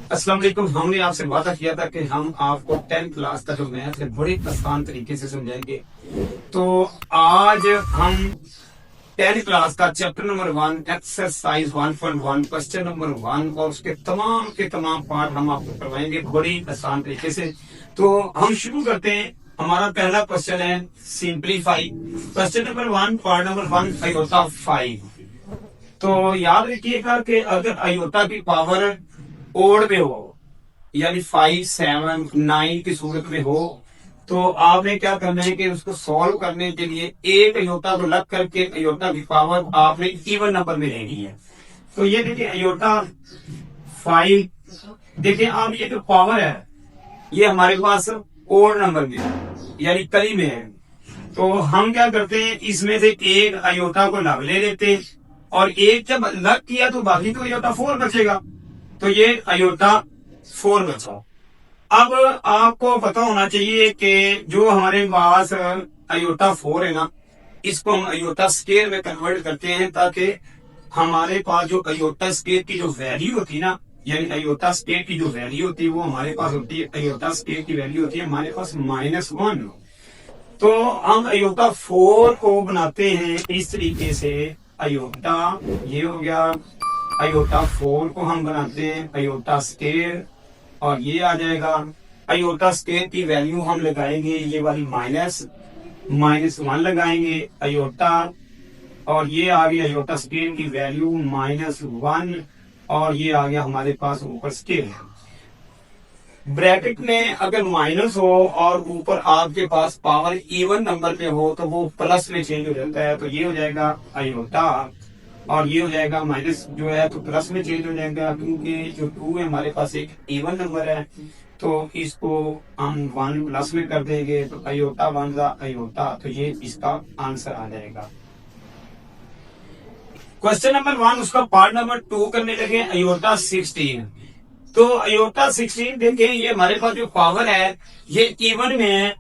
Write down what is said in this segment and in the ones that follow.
अस्सलाम वालेकुम। हमने आपसे वादा किया था कि हम आपको 10th क्लास का जो मैथ है बड़े आसान तरीके से समझाएंगे। तो आज हम 10th क्लास का chapter number 1 exercise 1.1 question number 1 और उसके तमाम के तमाम पार्ट हम आपको करवाएंगे बड़ी आसान तरीके से। तो हम शुरू करते हैं। हमारा पहला क्वेश्चन है simplify. Question number 1 part number 1 iota 5। तो याद रखिएगा कि अगर अयोटा की पावर ओड में हो यानी 5, 7, 9 की सूरत में हो तो आपने क्या करना है कि उसको सॉल्व करने के लिए एक अयोटा को लग करके अयोटा की पावर आपने इवन नंबर में लेनी है। तो ये देखिए अयोटा 5। देखिए आप ये जो पावर है ये हमारे पास ओड नंबर में है यानी कली में है। तो हम क्या करते हैं इसमें से एक अयोटा को लग ले लेते हैं और एक जब लग किया तो बाकी तो अयोटा 4 बचेगा। तो ये अयोटा 4 बचा। अब आपको पता होना चाहिए कि जो हमारे पास अयोटा 4 है ना इसको हम अयोटा स्केयर में कन्वर्ट करते हैं ताकि हमारे पास जो अयोटा स्केयर की जो वैल्यू होती है ना यानी अयोटा स्केयर की जो वैल्यू होती है वो हमारे पास होती है अयोटा स्केयर की वैल्यू होती है हमारे पास -1। तो हम अयोटा 4 को बनाते हैं इस तरीके से। अयोटा ये हो गया, अयोटा 4 को हम बनाते हैं अयोटा स्केयर और ये आ जाएगा। अयोटा स्केयर की वैल्यू हम लगाएंगे ये वाली -1 लगाएंगे अयोटा और ये आ गया अयोटा स्केयर की वैल्यू -1 और ये आ गया हमारे पास ऊपर स्केयर। ब्रैकेट में अगर माइनस हो और ऊपर आपके पास पावर इवन नंबर पे हो तो वो प्लस में चेंज हो जाता है। तो ये हो जाएगा अयोटा और ये हो जाएगा माइनस जो है तो प्लस में चेंज हो जाएगा क्योंकि जो 2 है हमारे पास एक इवन नंबर है। तो इसको हम 1 प्लस में कर देंगे तो अयोटा 1 अयोटा। तो ये इसका आंसर आ जाएगा। क्वेश्चन नंबर 1 उसका पार्ट नंबर 2 करने लगे अयोटा 16। तो अयोटा 16 देखिए ये हमारे पास जो पावर है ये इवन में है।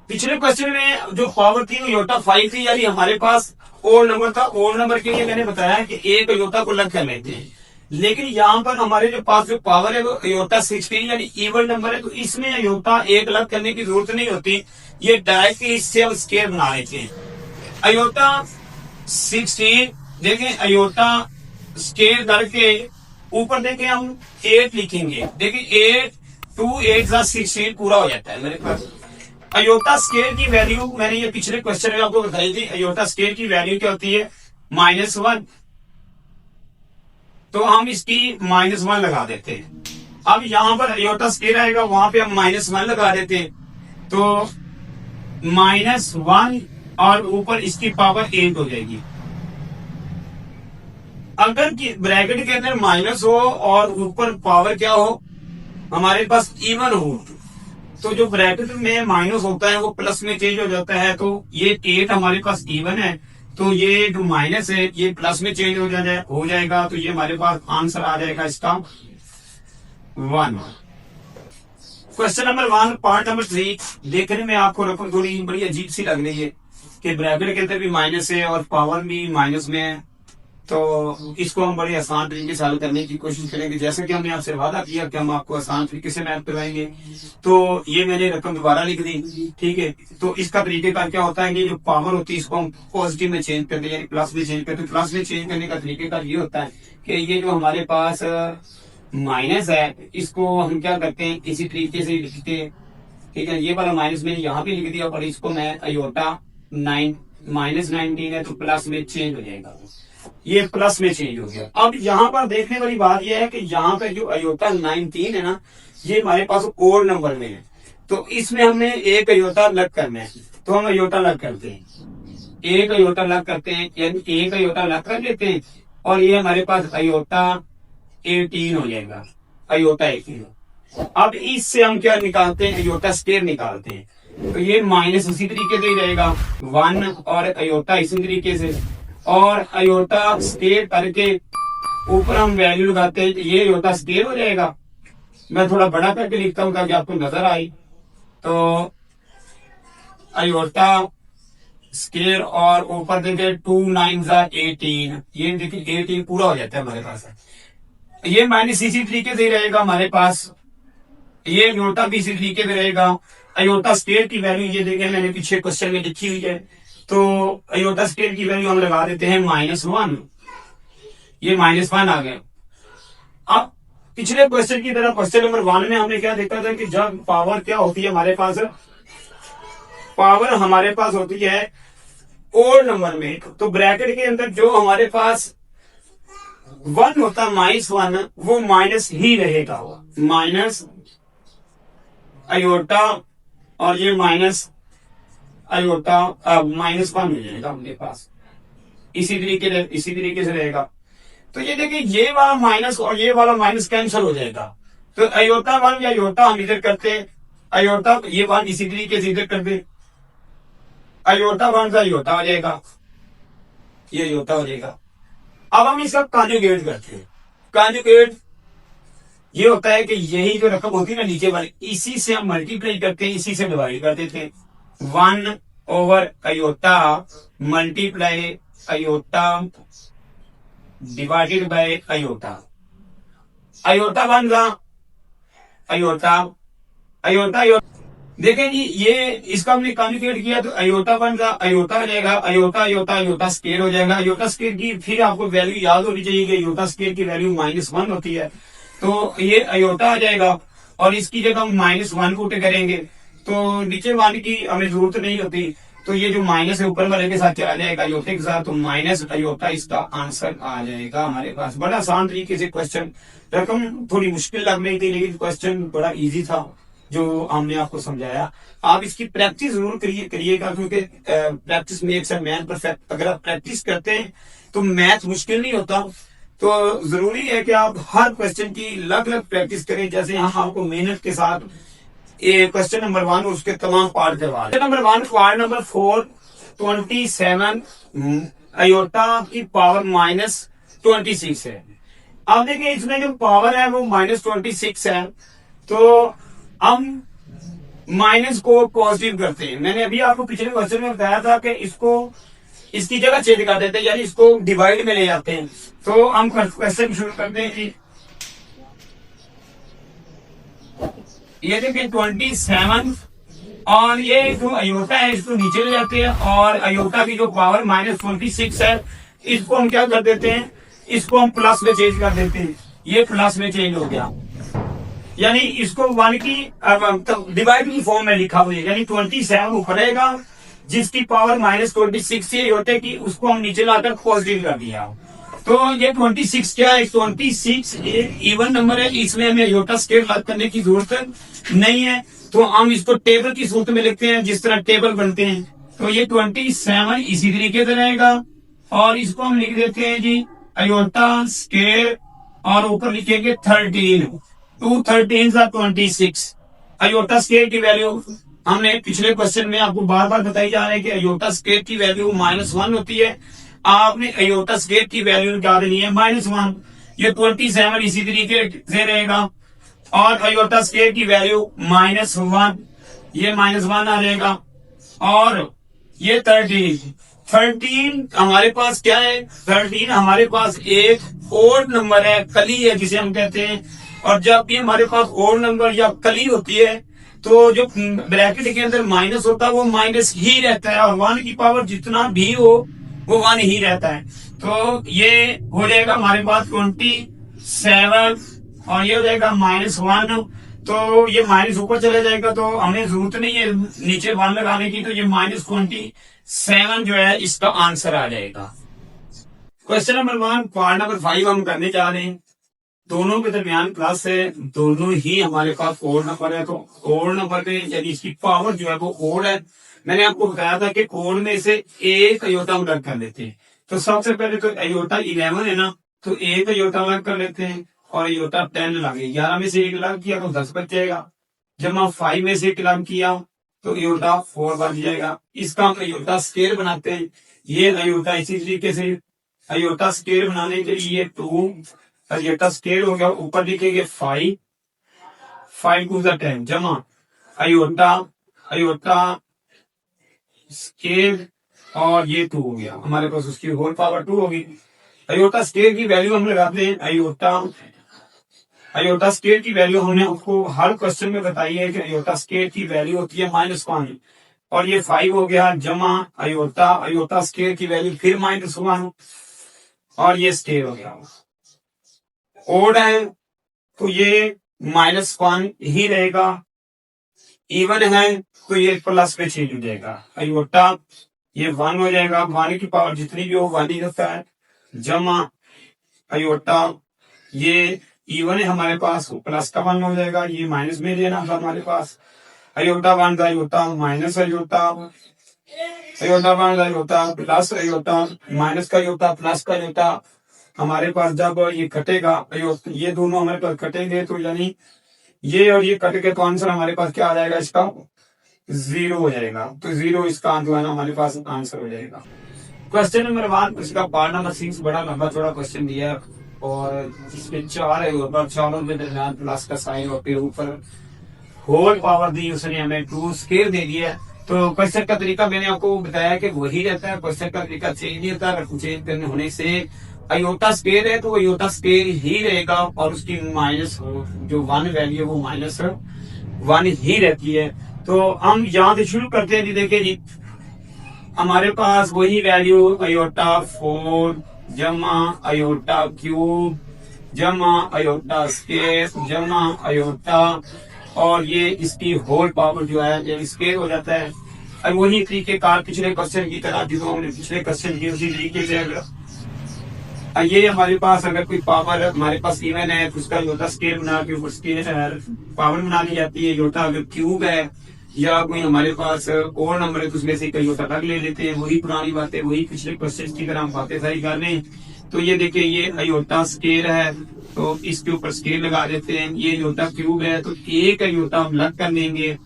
पिछले क्वेश्चन में जो पावर थी अयोटा 5 थी यानी हमारे पास ओड नंबर था। ओड नंबर के लिए मैंने बताया कि एक अयोटा को लग कर लेते हैं लेकिन यहाँ पर हमारे जो पास जो पावर है वो अयोटा 16 यानी इवन नंबर है। तो इसमें अयोटा एक लग करने की जरूरत नहीं होती, ये डायरेक्टली इससे हम स्केयर बना लेते हैं। अयोटा 16 देखें अयोटा स्केयर करके ऊपर देखें हम 8 लिखेंगे। देखिए 8 2 8 16 पूरा हो जाता है मेरे पास। अयोटा स्केयर की वैल्यू मैंने ये पिछले क्वेश्चन में आपको बताई थी। अयोटा स्केयर की वैल्यू क्या होती है -1। तो हम इसकी -1 लगा देते हैं। अब यहां पर अयोटा स्केयर आएगा वहां पे हम -1 लगा देते हैं तो -1 और ऊपर इसकी पावर 8 हो जाएगी। अगर ब्रैकेट के अंदर माइनस हो और ऊपर पावर क्या हो हमारे पास इवन हो तो जो ब्रैकेट में माइनस होता है वो प्लस में चेंज हो जाता है। तो ये 8 हमारे पास इवन है तो ये जो माइनस है ये प्लस में चेंज हो जाएगा। तो ये हमारे पास आंसर आ जाएगा इसका 1। क्वेश्चन नंबर 1 पार्ट नंबर 3 देखने में आपको रकम थोड़ी बड़ी अजीब सी लग रही है कि ब्रैकेट के अंदर भी माइनस है और पावर भी माइनस में है। तो इसको हम बड़े आसान तरीके से हल करने की कोशिश करेंगे जैसे कि हमने आपसे वादा किया कि हम आपको आसान तरीके से मैथ करवाएंगे। तो ये मैंने रकम दोबारा लिख दी, ठीक है। तो इसका तरीकेकार क्या होता है कि जो पावर होती है इसको हम पॉजिटिव में चेंज करते हैं यानी प्लस में चेंज करते हैं। प्लस में चेंज करने का तरीकेकार ये होता है कि ये जो हमारे पास माइनस है इसको हम क्या करते हैं इसी तरीके से लिखते हैं, ठीक है। ये वाला माइनस मैंने यहाँ पे लिख दिया और इसको मैं अयोटा -19 है तो प्लस में चेंज हो जाएगा। ये प्लस में चेंज हो गया। अब यहाँ पर देखने वाली बात यह है कि यहाँ पे जो अयोटा 19 है ना ये हमारे पास ओड नंबर में है तो इसमें हमने एक अयोटा लग करना है। तो हम अयोटा लग करते हैं, एक अयोटा लग करते हैं यानी एक अयोटा लग कर लेते हैं और ये हमारे पास अयोटा 18 हो जाएगा। अयोटा 18। अब इससे हम क्या निकालते हैं अयोटा स्केयर निकालते हैं। तो ये माइनस उसी तरीके से ही रहेगा 1 और अयोटा इसी तरीके से और अयोटा स्केयर करके ऊपर हम वैल्यू लगाते हैं ये अयोटा स्केयर हो जाएगा। मैं थोड़ा बड़ा करके लिखता हूं ताकि आपको नजर आए। तो अयोटा स्केयर और ऊपर देखिए 2 9 18 ये देखिए 18 पूरा हो जाता है हमारे पास। ये माइनस इसी तरीके से रहेगा हमारे पास, ये अयोटा भी इसी तरीके से रहेगा। अयोटा स्केयर की वैल्यू ये देखें मैंने पीछे क्वेश्चन में लिखी हुई है, तो अयोटा स्केयर की वैल्यू हम लगा देते हैं -1, ये -1 आ गया। अब पिछले क्वेश्चन की तरह क्वेश्चन नंबर 1 में हमने क्या देखा था कि जब पावर क्या होती है हमारे पास, पावर हमारे पास होती है ओड नंबर में, तो ब्रैकेट के अंदर जो हमारे पास 1 होता -1 वो माइनस ही रहेगा, माइनस अयोटा और ये माइनस अयोटा -1 हो जाएगा अपने पास, इसी तरीके से रहेगा। तो ये देखिए ये वाला माइनस और ये वाला माइनस कैंसिल हो जाएगा, तो अयोटा 1 या अयोटा हम इधर करते हैं, अयोटा ये 1 इसी तरीके से इधर कर दे, अयोटा 1 का अयोटा हो जाएगा, ये अयोटा हो जाएगा। अब हम इसका कॉन्जुगेट करते हैं। कॉन्जुगेट ये होता है कि यही जो रकम होती है ना नीचे वाली, इसी से हम मल्टीप्लाई करते हैं, इसी से डिवाइड कर देते हैं। 1 over iota multiply iota divided by iota, iota 1 का अयोटा अयोटा देखें जी, ये इसका हमने कॉन्जुगेट किया तो अयोटा 1 का अयोटा हो जाएगा, अयोटा अयोटा अयोटा स्केयर हो जाएगा। अयोटा स्केयर की फिर आपको वैल्यू याद होनी चाहिए कि अयोटा स्केयर की वैल्यू -1 होती है, तो ये अयोटा आ जाएगा और इसकी जगह हम -1 पुट करेंगे तो नीचे 1 की हमें जरूरत नहीं होती, तो ये जो माइनस है ऊपर वाले के साथ चला जाएगा अयोटे के साथ, तो माइनस अयोटा इसका आंसर आ जाएगा हमारे पास। बड़ा आसान तरीके से क्वेश्चन, रकम थोड़ी मुश्किल लग रही थी लेकिन क्वेश्चन बड़ा इजी था जो हमने आपको समझाया। आप इसकी प्रैक्टिस जरूर करिएगा क्योंकि practice makes a man perfect. अगर आप प्रैक्टिस करते हैं तो मैथ मुश्किल नहीं होता, तो जरूरी है कि आप हर क्वेश्चन की अलग अलग प्रैक्टिस करें। जैसे यहाँ आपको मेहनत के साथ क्वेश्चन नंबर 1 उसके तमाम पार्ट करवा रहे। नंबर 1 पार्ट नंबर 427 अयोटा की पावर -26 है। अब देखिए इसमें जो पावर है वो -26 है, तो हम माइनस को पॉजिटिव करते हैं। मैंने अभी आपको पिछले क्वेश्चन में बताया था कि इसको इसकी जगह चेंज कर देते हैं, यानी इसको डिवाइड में ले जाते हैं। तो हम क्वेश्चन शुरू करते हैं जी। ये देखिए 27 और ये जो अयोटा है इसको नीचे ले जाते हैं और अयोटा की जो पावर -26 है इसको हम क्या कर देते हैं, इसको हम प्लस में चेंज कर देते हैं। ये प्लस में चेंज हो गया, यानी इसको 1 की डिवाइड की फॉर्म में लिखा हुआ है, यानी 27 ऊपर रहेगा जिसकी पावर -26 है अयोटे की, उसको हम नीचे लाकर पॉजिटिव कर दिया। तो ये 26 क्या है, 26 एक इवन नंबर है, इसमें हमें अयोटा स्केयर याद करने की जरूरत नहीं है, तो हम इसको टेबल की सूरत में लिखते हैं जिस तरह टेबल बनते हैं। तो ये 27 इसी तरीके से रहेगा और इसको हम लिख देते हैं जी अयोटा स्केयर और ऊपर लिखेंगे 13, 2 13 26। अयोटा स्केयर की वैल्यू हमने पिछले क्वेश्चन में आपको बार बार बताई जा रहा है कि अयोटा स्केयर की वैल्यू -1 होती है। आपने अयोटा स्केयर की वैल्यू निकाल देनी है -1। ये 27 इसी तरीके से रहेगा और अयोटा स्केयर की वैल्यू -1, ये -1 आ जाएगा। और ये 13 हमारे पास क्या है, 13 हमारे पास एक ओड नंबर है, कली है जिसे हम कहते हैं। और जब भी हमारे पास ओड नंबर या कली होती है तो जो ब्रैकेट के अंदर माइनस होता है वो माइनस ही रहता है और 1 की पावर जितना भी हो वो 1 ही रहता है। तो ये हो जाएगा हमारे पास 27 और ये हो जाएगा -1। तो ये माइनस ऊपर चला जाएगा तो हमें जरूरत नहीं है नीचे 1 लगाने की, तो ये -27 जो है इसका आंसर आ जाएगा। क्वेश्चन नंबर 1 पार्ट नंबर 5 हम करने जा रहे हैं। दोनों के दरमियान प्लस है, दोनों ही हमारे पास ओड नंबर है, तो ओड नंबर में यानी इसकी पावर जो है वो ओड है। मैंने आपको बताया था कि ओड में से एक अयोटा अलग कर लेते हैं। तो सबसे पहले तो अयोटा 11 है ना, तो एक अयोटा अलग कर लेते हैं और अयोटा 10 लगे। 11 में से एक अलग किया तो 10 बच जाएगा। जब हम 5 में से एक अलग किया तो अयोटा 4 बच जाएगा। इसका हम अयोटा स्केयर बनाते हैं। ये अयोटा इसी तरीके से अयोटा स्केयर बनाने के लिए 2 अयोटा स्केयर हो गया, ऊपर लिखेंगे 5 2 10 जमा अयोटा स्केयर और ये 2 हो गया हमारे पास, उसकी होल पावर 2 होगी। अयोटा स्केयर की वैल्यू हम लगाते हैं अयोटा अयोटा स्केयर की वैल्यू हमने आपको हर क्वेश्चन में बताई है कि अयोटा स्केयर की वैल्यू होती है -1, और ये 5 हो गया जमा अयोटा, अयोटा स्केयर की वैल्यू फिर -1, और ये स्केयर हो गया। ओड है तो ये -1 ही रहेगा, इवन है तो ये प्लस में चेंज हो जाएगा। अयोटा ये 1 हो जाएगा, 1 की पावर जितनी भी हो 1 ही होता है, जमा अयोटा ये इवन है हमारे पास, प्लस का 1 हो जाएगा, ये माइनस में लेना था हमारे पास। अयोटा 1 का अयोटा माइनस अयोटा, अयोटा 1 का अयोटा प्लस अयोटा, माइनस का अयोटा प्लस का अयोटा। हमारे पास जब ये कटेगा, ये दोनों हमारे पास कटेंगे तो यानी ये और ये कट के तो आंसर हमारे पास क्या आ जाएगा, इसका 0 हो जाएगा। तो 0 इसका आंसर हमारे पास आंसर हो जाएगा। क्वेश्चन नंबर 1 इसका पार्ट नंबर 6 बड़ा लंबा थोड़ा क्वेश्चन दिया है, और इसमें 4 है, ऊपर चारों के दरमियान प्लस का साइन और फिर ऊपर होल पावर दी उसने हमें 2 स्केयर दे दिया है। तो क्वेश्चन का तरीका मैंने आपको बताया कि वही रहता है, क्वेश्चन का तरीका चेंज नहीं होता। अगर चेंज करने होने से अयोटा स्केयर है तो अयोटा स्केयर ही रहेगा, और उसकी माइनस जो 1 वैल्यू है वो -1 ही रहती है। तो हम यहाँ से शुरू करते हैं जी। देखिए जी, हमारे पास वही वैल्यू अयोटा 4 जमा अयोटा क्यूब जमा अयोटा स्केयर जमा अयोटा, और ये इसकी होल पावर जो है ये स्केयर हो जाता है। अब वही तरीके कार पिछले क्वेश्चन की तरह जो हमने पिछले क्वेश्चन की उसी तरीके से ये हमारे पास अगर कोई पावर हमारे पास इवन है तो उसका योटा स्केयर बना के स्केयर पावर बना ली जाती है। योटा अगर क्यूब है या कोई हमारे पास और नंबर है तो उसमें से कई योटा अलग ले लेते हैं। वही पुरानी बातें, वही पिछले क्वेश्चन की तरह हम बातें सारी कर रहे हैं। तो ये देखिए, ये अयोटा स्केयर है तो इसके ऊपर स्केयर लगा देते हैं। ये अयोटा क्यूब है तो एक अयोटा हम अलग कर लेंगे,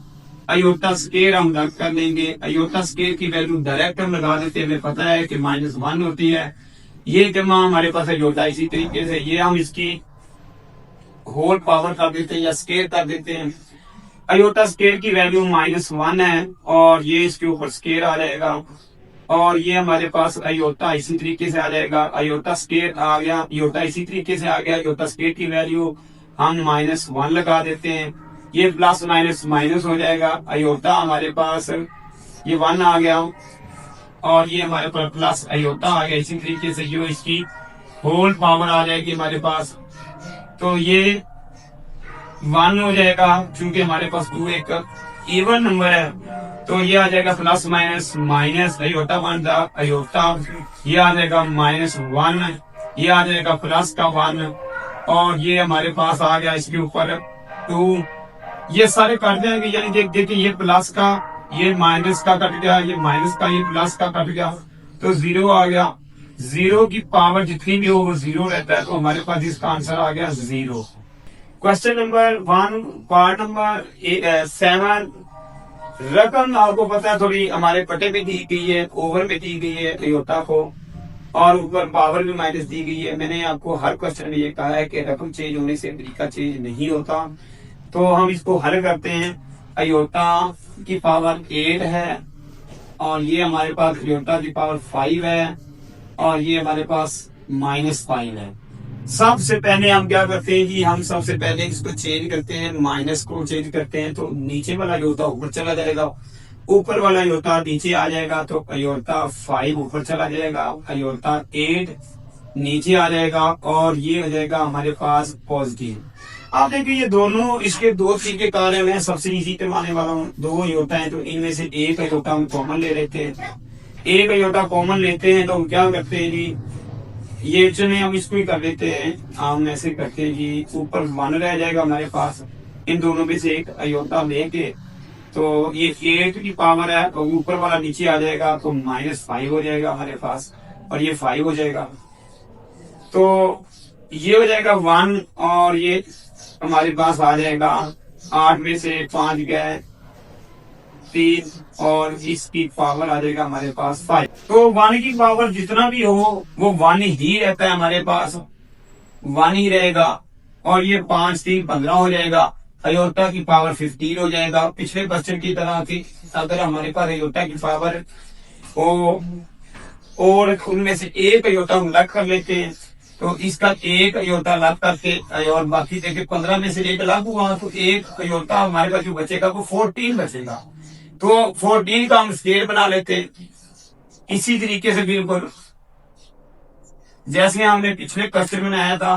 अयोटा स्केयर हम अलग कर लेंगे। अयोटा स्केयर की वैल्यू डायरेक्ट हम लगा देते हैं, हमें पता है कि -1 होती है। ये जमा हमारे पास अयोटा, इसी तरीके से ये हम इसकी होल पावर कर देते हैं या स्केयर कर देते हैं। अयोटा स्केयर की वैल्यू -1 है और ये इसके ऊपर स्केयर आ जाएगा, और ये हमारे पास अयोटा इसी तरीके से आ जाएगा। अयोटा स्केयर आ गया, अयोटा इसी तरीके से आ गया। अयोटा स्केयर की वैल्यू हम -1 लगा देते हैं, ये प्लस माइनस माइनस हो जाएगा। अयोटा हमारे पास ये 1 आ गया और ये हमारे पास प्लस अयोटा आ गया। इसी तरीके से जो इसकी होल पावर आ जाएगी हमारे पास, तो ये 1 हो जाएगा। क्योंकि हमारे पास 2 एक इवन नंबर है तो ये आ जाएगा प्लस माइनस माइनस अयोटा 1 था अयोटा, ये आ जाएगा -1, ये आ जाएगा प्लस का 1, और ये हमारे पास आ गया इसके ऊपर 2। ये सारे कट जाएंगे, यानी देखिए ये प्लस का ये माइनस का कट गया, ये माइनस का ये प्लस का कट गया, तो 0 आ गया। 0 की पावर जितनी भी हो वो 0 रहता है, तो हमारे पास इसका आंसर आ गया 0। Question number 1 part number 7। रकम आपको पता है थोड़ी हमारे पटे में दी गई है, ओवर में दी गई है अयोटा को, और ऊपर पावर भी माइनस दी गई है। मैंने आपको हर क्वेश्चन में ये कहा है कि रकम चेंज होने से तरीका चेंज नहीं होता। तो हम इसको हल करते हैं। अयोटा की पावर 8 है और ये हमारे पास अयोटा की पावर 5 है और ये हमारे पास -5 है। सबसे पहले हम क्या करते हैं कि हम सबसे पहले इसको चेंज करते हैं, माइनस को चेंज करते हैं, तो नीचे वाला अयोटा ऊपर चला जाएगा, ऊपर वाला अयोटा नीचे आ जाएगा, तो अयोटा 5 ऊपर चला जाएगा, अयोटा 8 नीचे आ जाएगा, और ये हो जाएगा हमारे पास पॉजिटिव। आप देखिए ये दोनों इसके 2 तरीके कार्य में सबसे इजी करवाने वाला हूँ। 2 अयोटा है तो इनमें से एक अयोटा हम कॉमन ले लेते हैं। एक अयोटा कॉमन लेते हैं तो हम क्या करते हैं जी, ये चुने हम इसको ही कर लेते हैं। हम ऐसे करते हैं जी, ऊपर 1 रह जाएगा हमारे पास, इन दोनों में से एक अयोटा लेके, तो ये 8 की पावर है तो ऊपर वाला नीचे आ जाएगा, तो -5 हो जाएगा हमारे पास, और ये 5 हो जाएगा, तो ये हो जाएगा 1, और ये हमारे पास आ जाएगा 8 में से 5 गए 3, और इसकी पावर आ जाएगा हमारे पास 5। तो 1 की पावर जितना भी हो वो 1 ही रहता है, हमारे पास 1 ही रहेगा, और ये 5 3 15 हो जाएगा। अयोटा की पावर 15 हो जाएगा। पिछले क्वेश्चन की तरह की अगर हमारे पास अयोटा की पावर हो और उनमें से एक अयोटा हम अलग कर लेते हैं, तो इसका एक अयोटा अलग करके और बाकी देखिए 15 में से एक अलग हुआ तो एक अयोटा हमारे पास जो बचेगा वो 14 बचेगा। तो 14 का हम स्केल बना लेते हैं इसी तरीके से बिल्कुल जैसे हमने पिछले क्वेश्चन में बनाया था।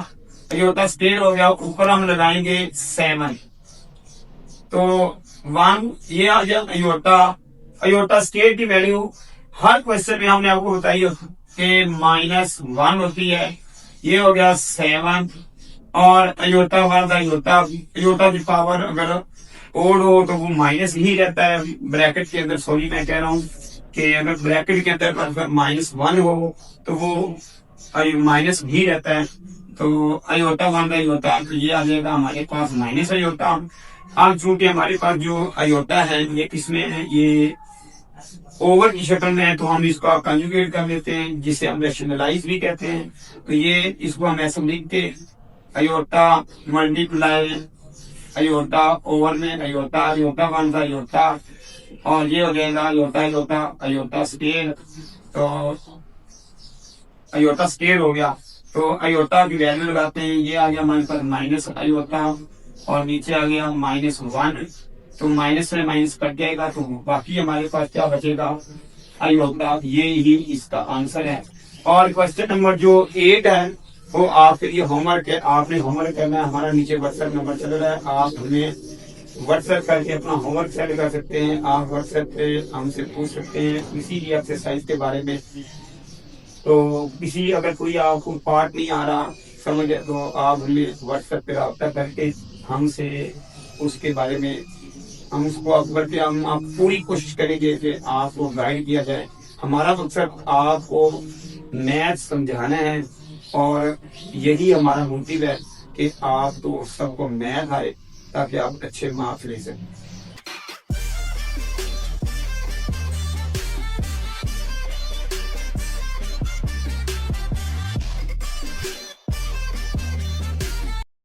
अयोटा स्केल हो गया, ऊपर हम लगाएंगे 7 तो 1 ये आ गया अयोटा। अयोटा स्केल की वैल्यू हर क्वेश्चन में हमने आपको बताई कि -1 होती है। ये हो गया 7 और अयोटा वाला अयोटा की पावर अगर ओड हो तो वो माइनस ही रहता है ब्रैकेट के अंदर। सॉरी मैं कह रहा हूँ कि अगर ब्रैकेट के अंदर -1 हो तो वो माइनस ही रहता है। तो अयोटा 1 अयोटा तो ये आ जाएगा हमारे पास माइनस अयोटा। अब चूंकि हमारे पास जो अयोटा है ये किसमें है, ये ओवर की शक्ल में है तो हम इसको कंजुगेट कर लेते हैं जिसे हम रैशनलाइज भी कहते हैं। तो ये इसको हम ऐसे लिखते अयोटा मल्टीप्लाई अयोटा ओवर में अयोटा 1 का अयोटा और ये हो जाएगा अयोटा स्केल। तो अयोटा स्केल हो गया तो अयोटा की वैल्यू लगाते हैं। ये आ गया हमारे पास माइनस अयोटा और नीचे आ गया -1 तो माइनस से माइनस कट जाएगा तो बाकी हमारे पास क्या बचेगा अयोटा। ये ही इसका आंसर है। और क्वेश्चन नंबर जो 8 है वो आपके लिए होमवर्क है। आपने होमवर्क करना है, हमारा नीचे व्हाट्सएप नंबर चल रहा है, आप हमें व्हाट्सएप करके अपना होमवर्क सेंड कर सकते हैं। आप व्हाट्सएप पे हमसे पूछ सकते हैं किसी भी एक्सरसाइज के बारे में। तो किसी अगर कोई आपको पार्ट नहीं आ रहा समझ तो आप हमें व्हाट्सएप पे रब्ता करके हमसे उसके बारे में हम उसको आप करके हम आप पूरी कोशिश करेंगे कि आपको गाइड किया जाए। हमारा मकसद आपको मैथ समझाना है और यही हमारा मोटिव है कि आप तो सबको मैथ आए ताकि आप अच्छे मार्क्स ले सकें।